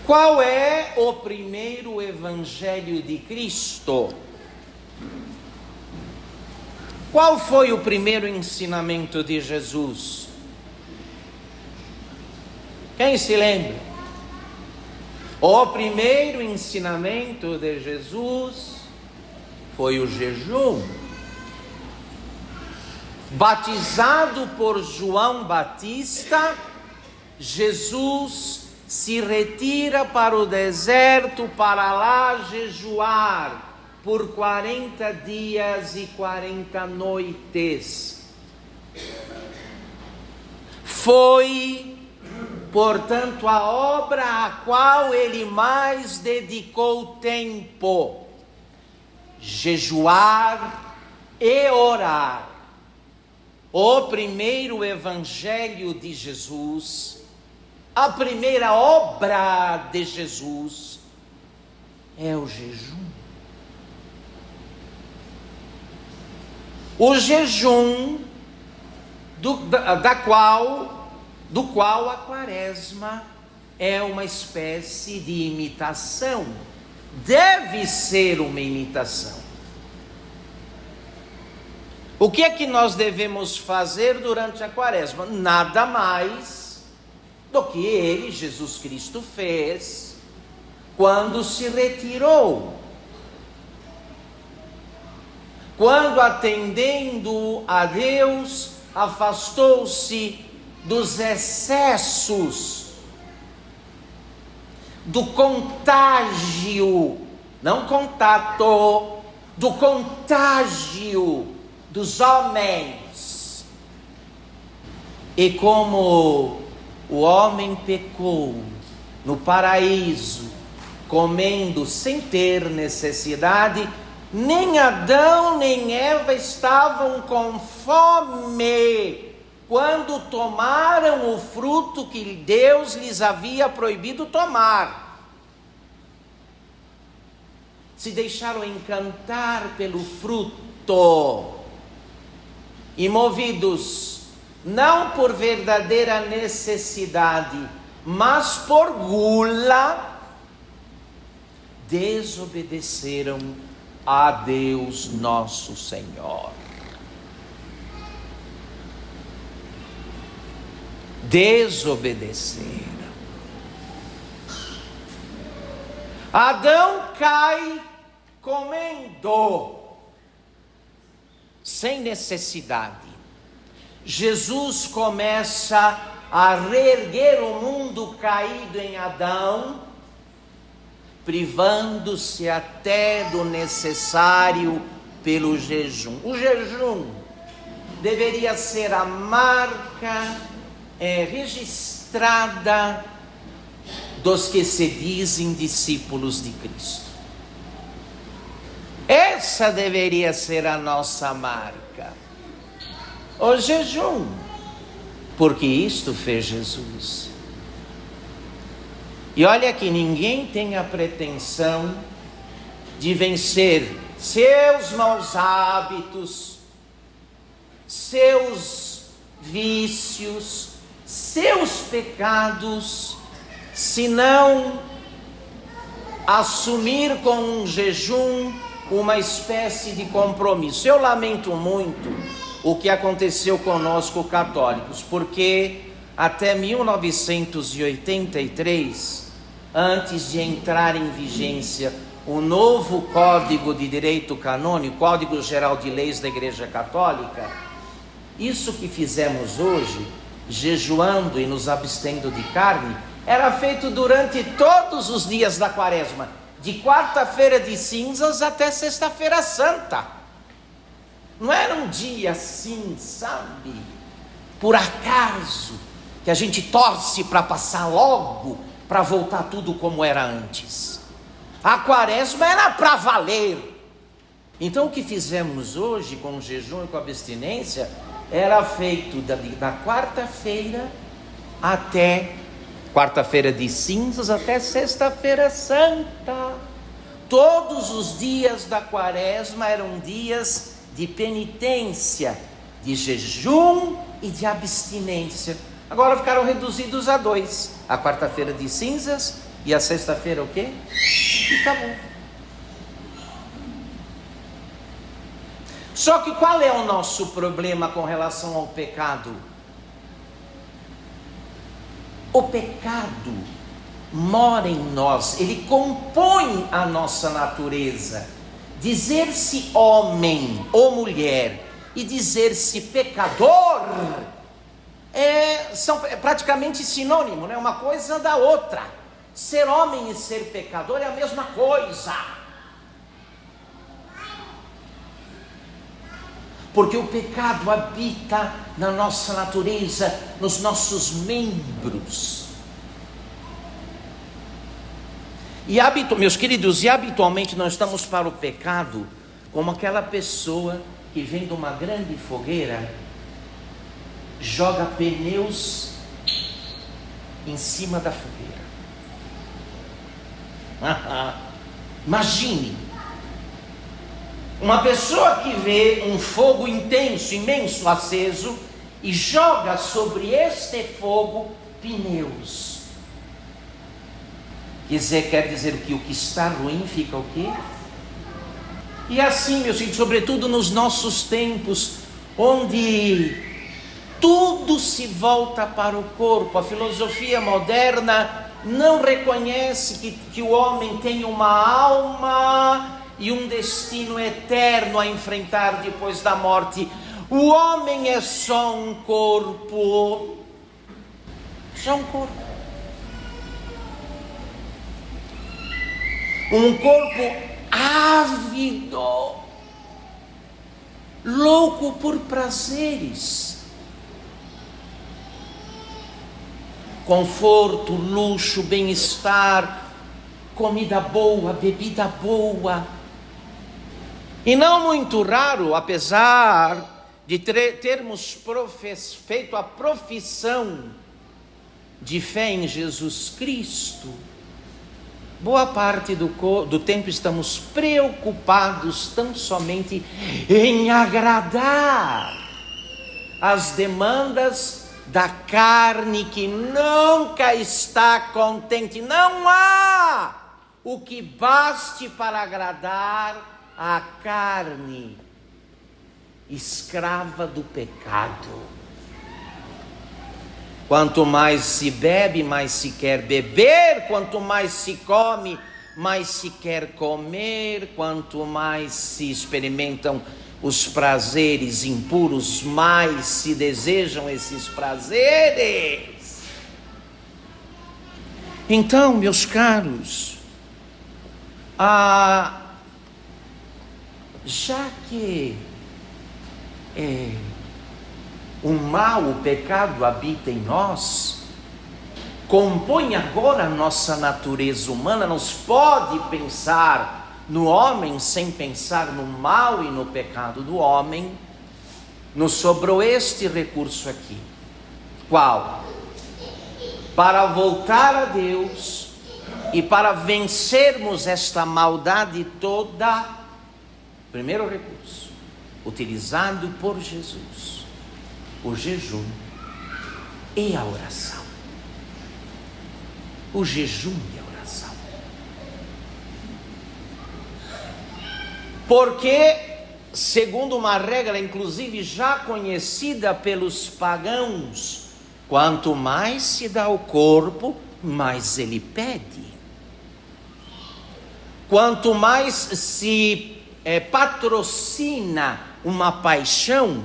Qual é o primeiro evangelho de Cristo? Qual foi o primeiro ensinamento de Jesus? Quem se lembra? O primeiro ensinamento de Jesus foi o jejum. Batizado por João Batista, Jesus se retira para o deserto para lá jejuar por 40 dias e 40 noites. Foi, portanto, a obra a qual ele mais dedicou tempo: jejuar e orar. O primeiro evangelho de Jesus, a primeira obra de Jesus é o jejum. O jejum do qual a quaresma é uma espécie de imitação. Deve ser uma imitação. O que é que nós devemos fazer durante a quaresma? Nada mais do que ele, Jesus Cristo, fez quando se retirou. Quando, atendendo a Deus, afastou-se dos excessos, do contágio, não contato, do contágio dos homens. E como o homem pecou no paraíso, comendo sem ter necessidade, nem Adão nem Eva estavam com fome quando tomaram o fruto que Deus lhes havia proibido tomar. Se deixaram encantar pelo fruto e, movidos não por verdadeira necessidade, mas por gula, desobedeceram a Deus nosso Senhor. Desobedeceram. Adão cai comendo, sem necessidade. Jesus começa a reerguer o mundo caído em Adão, privando-se até do necessário pelo jejum. O jejum deveria ser a marca registrada dos que se dizem discípulos de Cristo. Essa deveria ser a nossa marca, o jejum, porque isto fez Jesus. E olha que ninguém tem a pretensão de vencer seus maus hábitos, seus vícios, seus pecados, se não assumir com um jejum uma espécie de compromisso. Eu lamento muito o que aconteceu conosco católicos, porque até 1983, antes de entrar em vigência o novo Código de Direito Canônico, Código Geral de Leis da Igreja Católica, isso que fizemos hoje, jejuando e nos abstendo de carne, era feito durante todos os dias da quaresma, de quarta-feira de cinzas até sexta-feira santa. Não era um dia assim, sabe, por acaso, que a gente torce para passar logo, para voltar tudo como era antes. A quaresma era para valer. Então o que fizemos hoje com o jejum e com a abstinência era feito da quarta-feira até quarta-feira de cinzas até sexta-feira santa. Todos os dias da quaresma eram dias de penitência, de jejum e de abstinência. Agora ficaram reduzidos a 2, a quarta-feira de cinzas E a sexta-feira o quê? E acabou. Só que qual é o nosso problema com relação ao pecado? O pecado mora em nós, ele compõe a nossa natureza. Dizer-se homem ou mulher e dizer-se pecador são praticamente sinônimo, né? Uma coisa da outra. Ser homem e ser pecador é a mesma coisa. Porque o pecado habita na nossa natureza, nos nossos membros. Meus queridos, e habitualmente nós estamos para o pecado como aquela pessoa que vem de uma grande fogueira, joga pneus em cima da fogueira. Imagine uma pessoa que vê um fogo intenso, imenso, aceso e joga sobre este fogo pneus. Quer dizer que o que está ruim fica o quê? E assim, meus filhos, sobretudo nos nossos tempos, onde tudo se volta para o corpo, a filosofia moderna não reconhece que o homem tem uma alma e um destino eterno a enfrentar depois da morte. O homem é só um corpo, só um corpo. Um corpo ávido, louco por prazeres, conforto, luxo, bem-estar, comida boa, bebida boa. E não muito raro, apesar de termos feito a profissão de fé em Jesus Cristo, boa parte do tempo estamos preocupados tão somente em agradar as demandas da carne que nunca está contente. Não há o que baste para agradar a carne, escrava do pecado. Quanto mais se bebe, mais se quer beber. Quanto mais se come, mais se quer comer. Quanto mais se experimentam os prazeres impuros, mais se desejam esses prazeres. Então, meus caros, já que o mal, o pecado habita em nós, compõe agora a nossa natureza humana, não se pode pensar no homem sem pensar no mal e no pecado do homem. Nos sobrou este recurso aqui. Qual? Para voltar a Deus e para vencermos esta maldade toda, primeiro recurso, utilizado por Jesus: o jejum e a oração. O jejum e a oração. Porque, segundo uma regra, inclusive já conhecida pelos pagãos, quanto mais se dá ao corpo, mais ele pede. Quanto mais se patrocina uma paixão,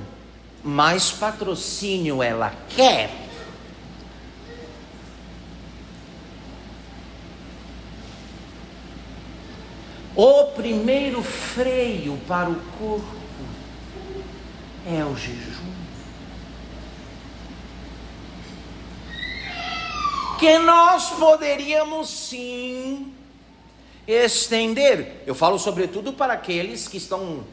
mais patrocínio ela quer. O primeiro freio para o corpo é o jejum, que nós poderíamos sim estender. Eu falo sobretudo para aqueles que estão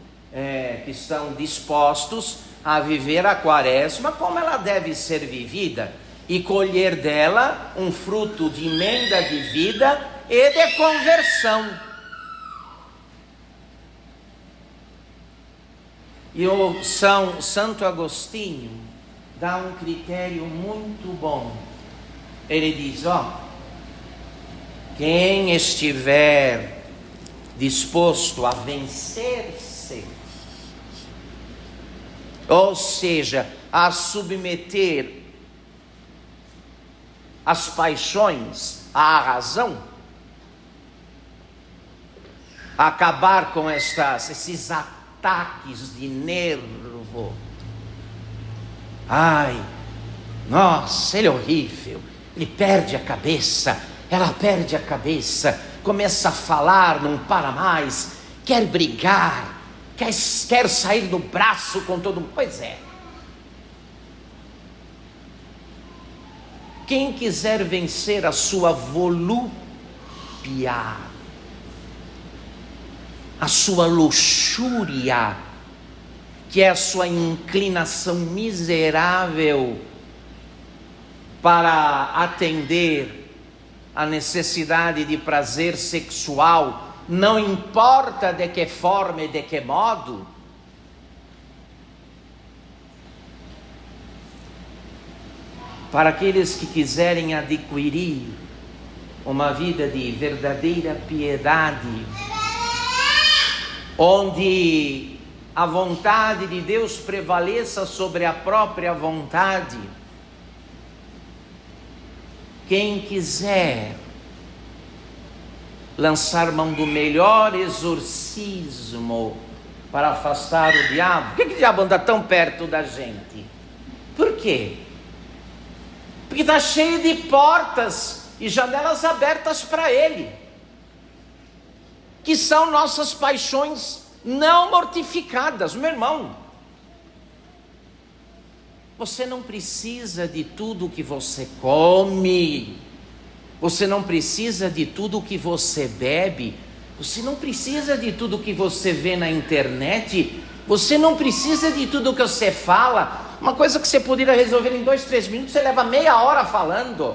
dispostos a viver a quaresma como ela deve ser vivida e colher dela um fruto de emenda de vida e de conversão. E o Santo Agostinho dá um critério muito bom. Ele diz, Quem estiver disposto a vencer-se, ou seja, a submeter as paixões à razão, acabar com esses ataques de nervo. Ai, nossa, ele é horrível, ele perde a cabeça, ela perde a cabeça, começa a falar, não para mais, quer brigar, quer sair do braço com todo mundo. Pois é. Quem quiser vencer a sua volúpia, a sua luxúria, que é a sua inclinação miserável para atender a necessidade de prazer sexual, não importa de que forma e de que modo, para aqueles que quiserem adquirir uma vida de verdadeira piedade, onde a vontade de Deus prevaleça sobre a própria vontade. Quem quiser lançar mão do melhor exorcismo para afastar o diabo. Por que o diabo anda tão perto da gente? Por quê? Porque está cheio de portas e janelas abertas para ele, que são nossas paixões não mortificadas. Meu irmão, você não precisa de tudo que você come, você não precisa de tudo que você bebe, você não precisa de tudo que você vê na internet, você não precisa de tudo que você fala. Uma coisa que você poderia resolver em 2, 3 minutos, você leva meia hora falando.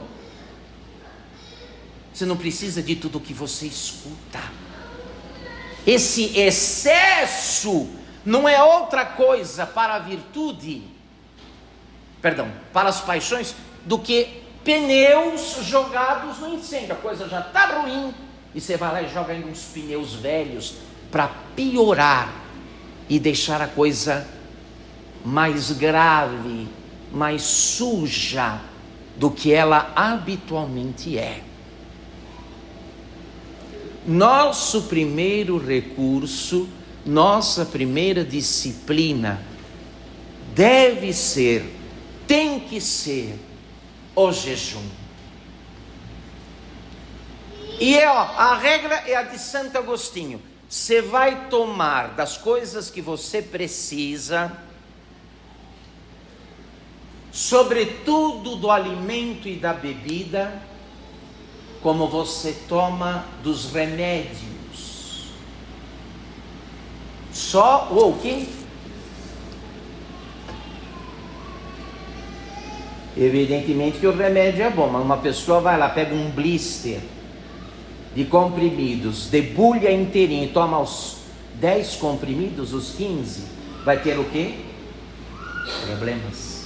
Você não precisa de tudo que você escuta. Esse excesso não é outra coisa para a virtude, para as paixões, do que pneus jogados no incêndio. A coisa já está ruim e você vai lá e joga ainda uns pneus velhos para piorar e deixar a coisa mais grave, mais suja do que ela habitualmente é. Nosso primeiro recurso, nossa primeira disciplina tem que ser o jejum. E a regra é a de Santo Agostinho: você vai tomar das coisas que você precisa, sobretudo do alimento e da bebida, como você toma dos remédios. Só o quê? Evidentemente que o remédio é bom, mas uma pessoa vai lá, pega um blister de comprimidos, debulha inteirinho e toma os 10 comprimidos, os 15, vai ter o quê? Problemas.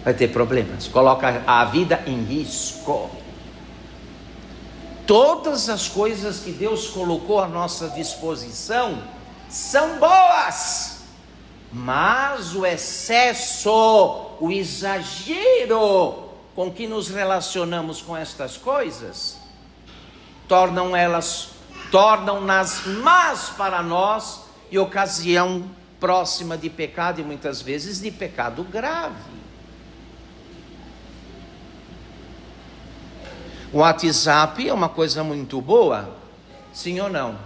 Vai ter problemas, coloca a vida em risco. Todas as coisas que Deus colocou à nossa disposição são boas, mas o excesso, o exagero com que nos relacionamos com estas coisas, tornam-nas más para nós e ocasião próxima de pecado, e muitas vezes de pecado grave. O WhatsApp é uma coisa muito boa, sim ou não?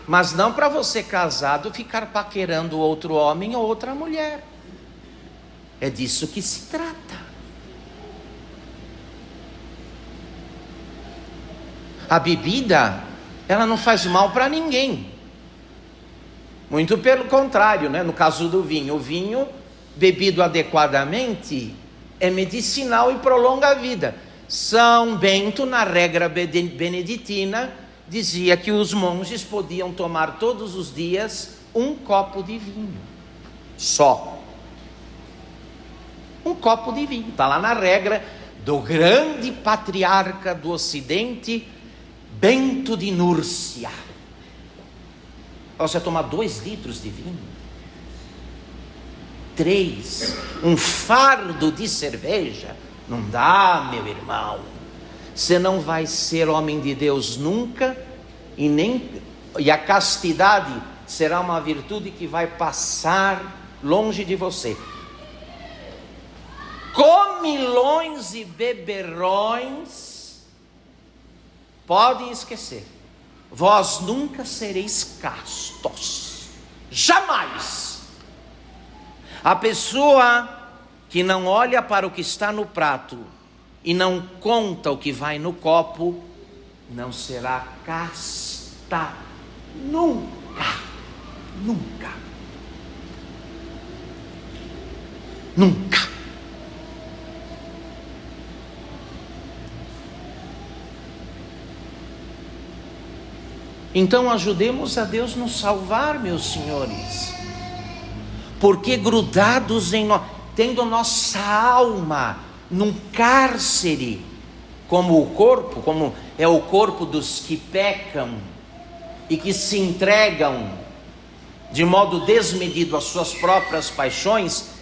Mas não para você casado ficar paquerando outro homem ou outra mulher. É disso que se trata. A bebida, ela não faz mal para ninguém. Muito pelo contrário, né? No caso do vinho, o vinho bebido adequadamente é medicinal e prolonga a vida. São Bento, na regra beneditina, dizia que os monges podiam tomar todos os dias um copo de vinho. Só. Um copo de vinho. Está lá na regra do grande patriarca do Ocidente, Bento de Núrcia. Você toma 2 litros de vinho, 3, um fardo de cerveja, não dá, meu irmão. Você não vai ser homem de Deus nunca, e a castidade será uma virtude que vai passar longe de você. Comilões e beberrões, podem esquecer. Vós nunca sereis castos, jamais. A pessoa que não olha para o que está no prato e não conta o que vai no copo, não será casta nunca, nunca, nunca. Então ajudemos a Deus nos salvar, meus senhores, porque grudados em nós, tendo nossa alma num cárcere, como é o corpo dos que pecam e que se entregam de modo desmedido às suas próprias paixões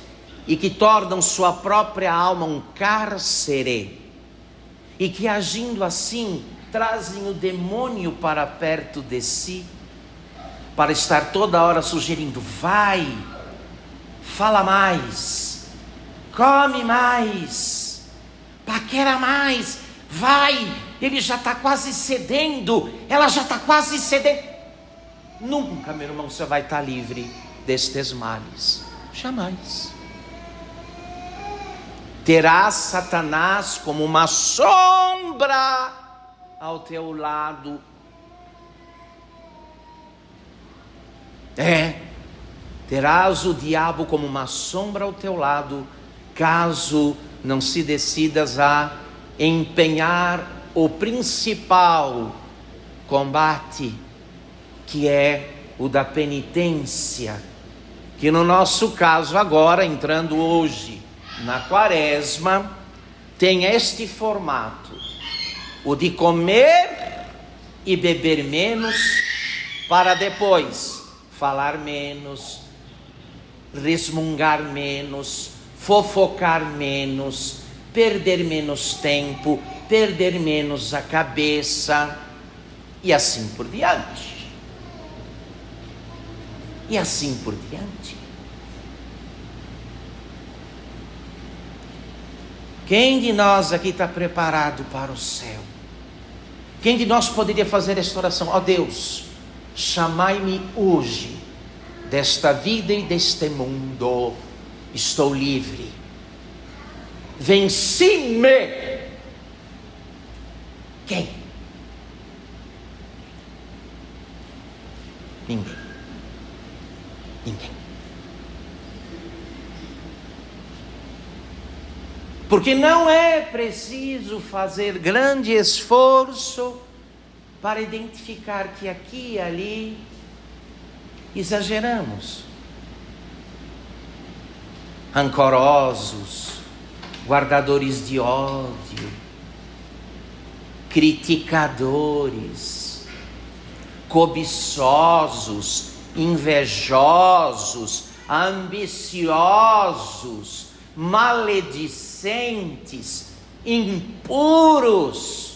e que tornam sua própria alma um cárcere, e que agindo assim trazem o demônio para perto de si, para estar toda hora sugerindo: vai, fala mais, come mais, paquera mais, vai, ele já está quase cedendo, ela já está quase cedendo. Nunca, meu irmão, você vai estar livre destes males, jamais. Terás Satanás como uma sombra ao teu lado. Terás o diabo como uma sombra ao teu lado, caso não se decidas a empenhar o principal combate, que é o da penitência, que no nosso caso agora, entrando hoje na quaresma, tem este formato: o de comer e beber menos, para depois falar menos, resmungar menos, fofocar menos, perder menos tempo, perder menos a cabeça, e assim por diante. E assim por diante. Quem de nós aqui está preparado para o céu? Quem de nós poderia fazer esta oração? Ó Deus, chamai-me hoje desta vida e deste mundo, estou livre, venci-me. Quem? Ninguém. Ninguém. Porque não é preciso fazer grande esforço para identificar que aqui e ali exageramos. Rancorosos, guardadores de ódio, criticadores, cobiçosos, invejosos, ambiciosos, maledicentes, impuros.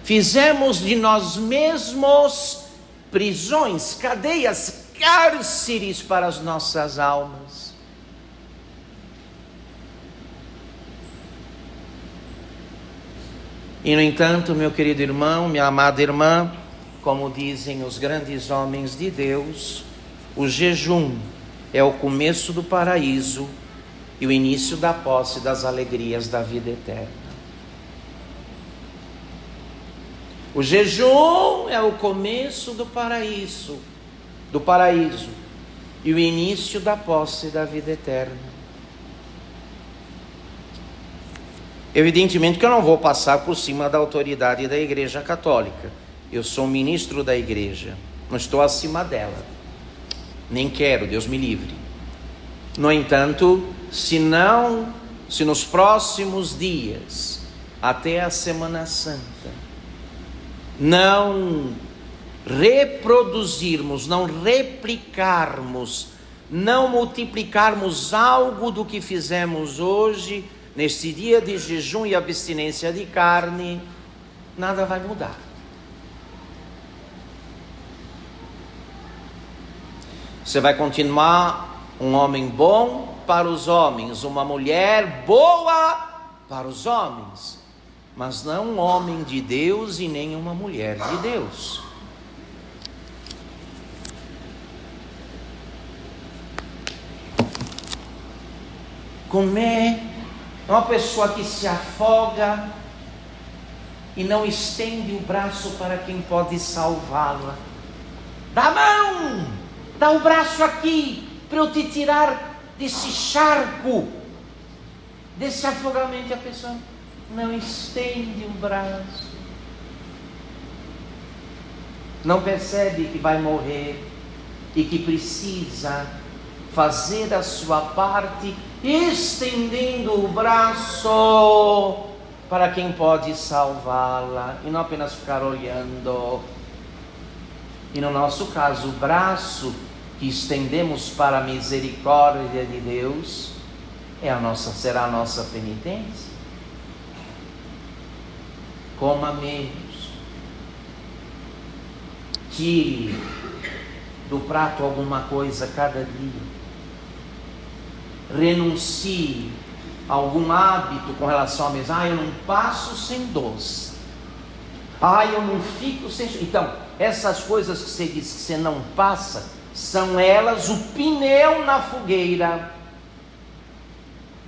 Fizemos de nós mesmos prisões, cadeias, cárceres para as nossas almas. E no entanto, meu querido irmão, minha amada irmã, como dizem os grandes homens de Deus, o jejum é o começo do paraíso e o início da posse das alegrias da vida eterna. O jejum é o começo do paraíso e o início da posse da vida eterna. Evidentemente que eu não vou passar por cima da autoridade da Igreja Católica. Eu sou um ministro da Igreja, não estou acima dela. Nem quero, Deus me livre. No entanto, se nos próximos dias, até a Semana Santa, não reproduzirmos, não replicarmos, não multiplicarmos algo do que fizemos hoje, neste dia de jejum e abstinência de carne, nada vai mudar. Você vai continuar um homem bom para os homens, uma mulher boa para os homens, mas não um homem de Deus e nem uma mulher de Deus. Comer é uma pessoa que se afoga e não estende o braço para quem pode salvá-la. Dá a mão, dá o braço aqui para eu te tirar desse charco, desse afogamento. E a pessoa não estende o braço, não percebe que vai morrer e que precisa fazer a sua parte, estendendo o braço para quem pode salvá-la, e não apenas ficar olhando. E no nosso caso, o braço que estendemos para a misericórdia de Deus será a nossa penitência. Coma menos, tire do prato alguma coisa cada dia, renuncie a algum hábito com relação à mesa. Eu não passo sem doce, eu não fico sem... Então, essas coisas que você diz que você não passa, são elas o pneu na fogueira,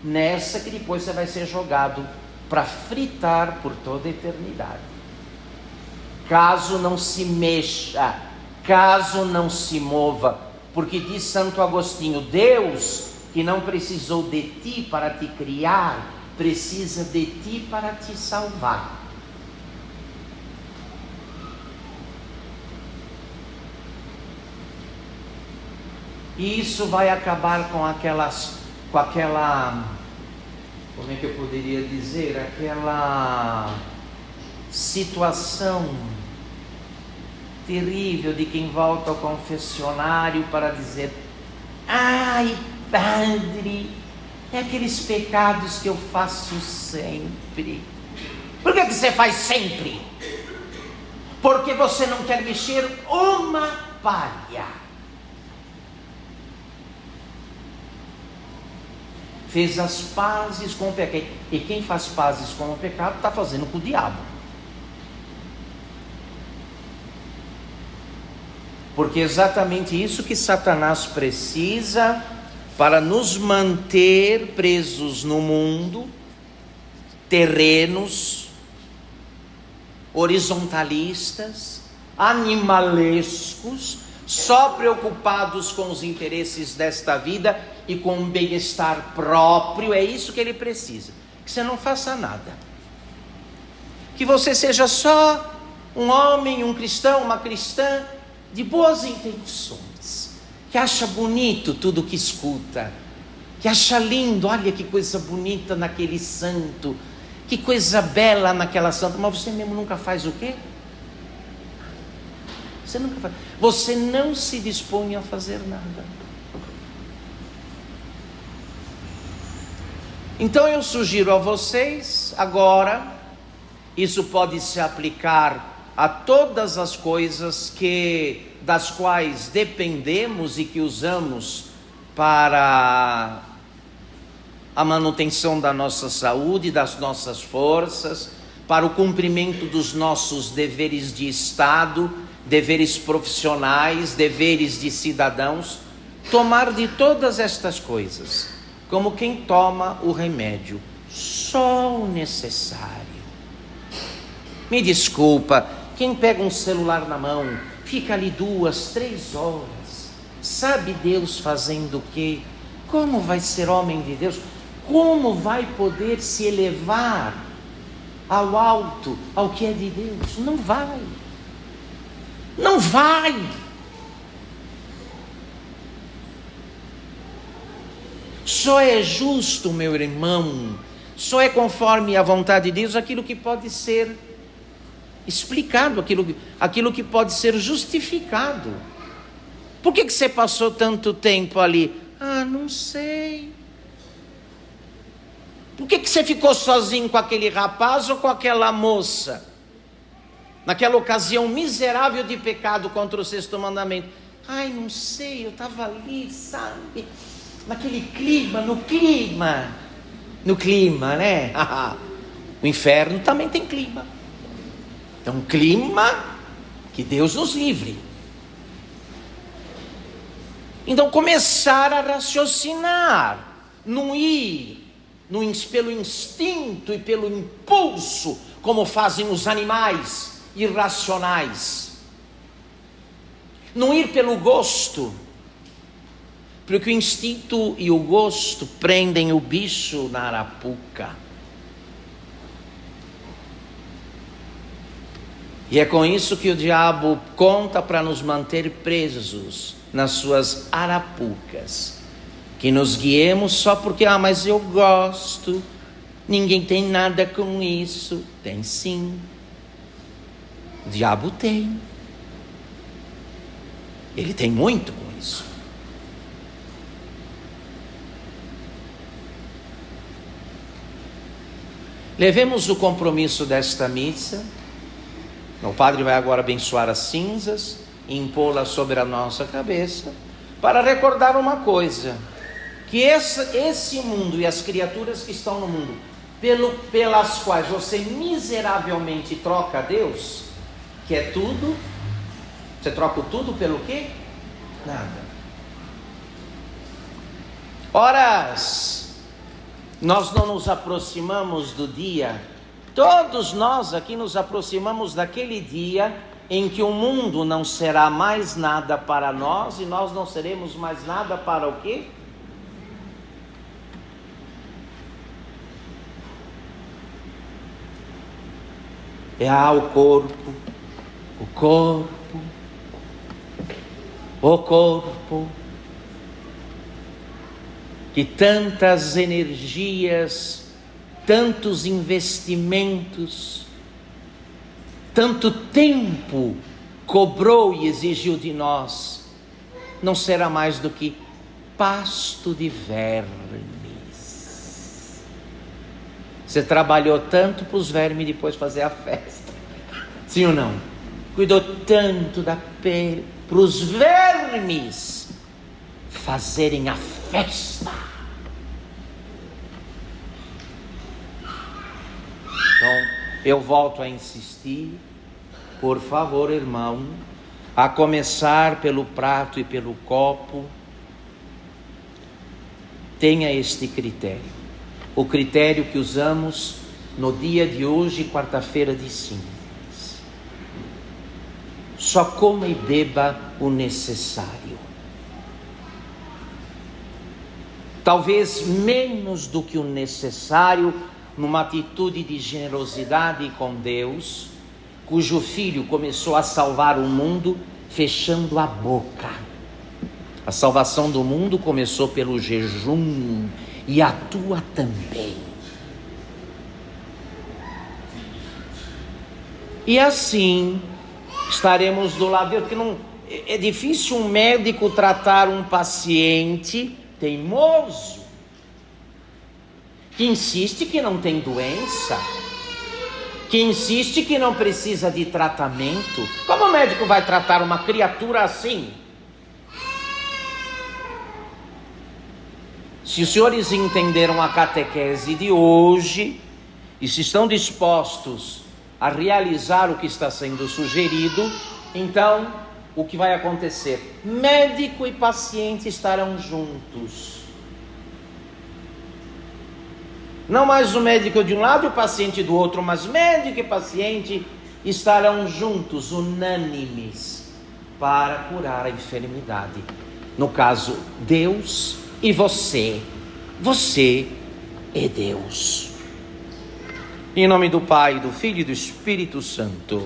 nessa que depois você vai ser jogado para fritar por toda a eternidade. Caso não se mexa, caso não se mova, porque diz Santo Agostinho: Deus, que não precisou de ti para te criar, precisa de ti para te salvar. E isso vai acabar com aquela, como é que eu poderia dizer, aquela situação terrível de quem volta ao confessionário para dizer: ai, padre, é aqueles pecados que eu faço sempre. Por que você faz sempre? Porque você não quer mexer uma palha. Fez as pazes com o pecado. E quem faz pazes com o pecado está fazendo com o diabo. Porque é exatamente isso que Satanás precisa para nos manter presos no mundo, terrenos, horizontalistas, animalescos, só preocupados com os interesses desta vida e com o bem-estar próprio. É isso que ele precisa. Que você não faça nada. Que você seja só um homem, um cristão, uma cristã de boas intenções, que acha bonito tudo que escuta, que acha lindo, olha que coisa bonita naquele santo, que coisa bela naquela santa, mas você mesmo nunca faz o quê? Você nunca faz. Você não se dispõe a fazer nada. Então eu sugiro a vocês agora, isso pode se aplicar a todas as coisas das quais dependemos e que usamos para a manutenção da nossa saúde, das nossas forças, para o cumprimento dos nossos deveres de Estado, deveres profissionais, deveres de cidadãos, tomar de todas estas coisas, como quem toma o remédio, só o necessário. Me desculpa, quem pega um celular na mão, fica ali 2, 3 horas, sabe Deus fazendo o quê? Como vai ser homem de Deus? Como vai poder se elevar ao alto, ao que é de Deus? Não vai. Não vai. Só é justo, meu irmão, só é conforme a vontade de Deus aquilo que pode ser explicado, aquilo que pode ser justificado. Por que você passou tanto tempo ali? Ah, não sei. Por que você ficou sozinho com aquele rapaz ou com aquela moça? Naquela ocasião miserável de pecado contra o sexto mandamento. Ai, não sei, eu estava ali, sabe? Naquele clima, no clima, né? O inferno também tem clima. É um clima que Deus nos livre. Então começar a raciocinar, não ir pelo instinto e pelo impulso, como fazem os animais irracionais. Não ir pelo gosto, porque o instinto e o gosto prendem o bicho na arapuca. E é com isso que o diabo conta para nos manter presos nas suas arapucas. Que nos guiemos só porque, mas eu gosto, ninguém tem nada com isso. Tem sim. O diabo tem. Ele tem muito com isso. Levemos o compromisso desta missa. O padre vai agora abençoar as cinzas, impô-las sobre a nossa cabeça, para recordar uma coisa, que esse mundo e as criaturas que estão no mundo, pelas quais você miseravelmente troca a Deus, que é tudo, você troca tudo pelo quê? Nada. Ora, nós não nos aproximamos do dia, todos nós aqui nos aproximamos daquele dia em que o mundo não será mais nada para nós e nós não seremos mais nada para o quê? O corpo, que tantas energias, tantos investimentos, tanto tempo cobrou e exigiu de nós, não será mais do que pasto de vermes. Você trabalhou tanto para os vermes depois fazer a festa, sim ou não? Cuidou tanto da pele para os vermes fazerem a festa. Então, eu volto a insistir, por favor, irmão, a começar pelo prato e pelo copo, tenha este critério. O critério que usamos no dia de hoje, quarta-feira de cinzas. Só coma e beba o necessário. Talvez menos do que o necessário, numa atitude de generosidade com Deus, cujo filho começou a salvar o mundo fechando a boca. A salvação do mundo começou pelo jejum e a tua também. E assim estaremos do lado de Deus, porque não é difícil um médico tratar um paciente teimoso, que insiste que não tem doença, que insiste que não precisa de tratamento. Como o médico vai tratar uma criatura assim? Se os senhores entenderam a catequese de hoje e se estão dispostos a realizar o que está sendo sugerido, então o que vai acontecer? Médico e paciente estarão juntos. Não mais o médico de um lado e o paciente do outro, mas médico e paciente estarão juntos, unânimes, para curar a enfermidade. No caso, Deus e você é Deus. Em nome do Pai, do Filho e do Espírito Santo.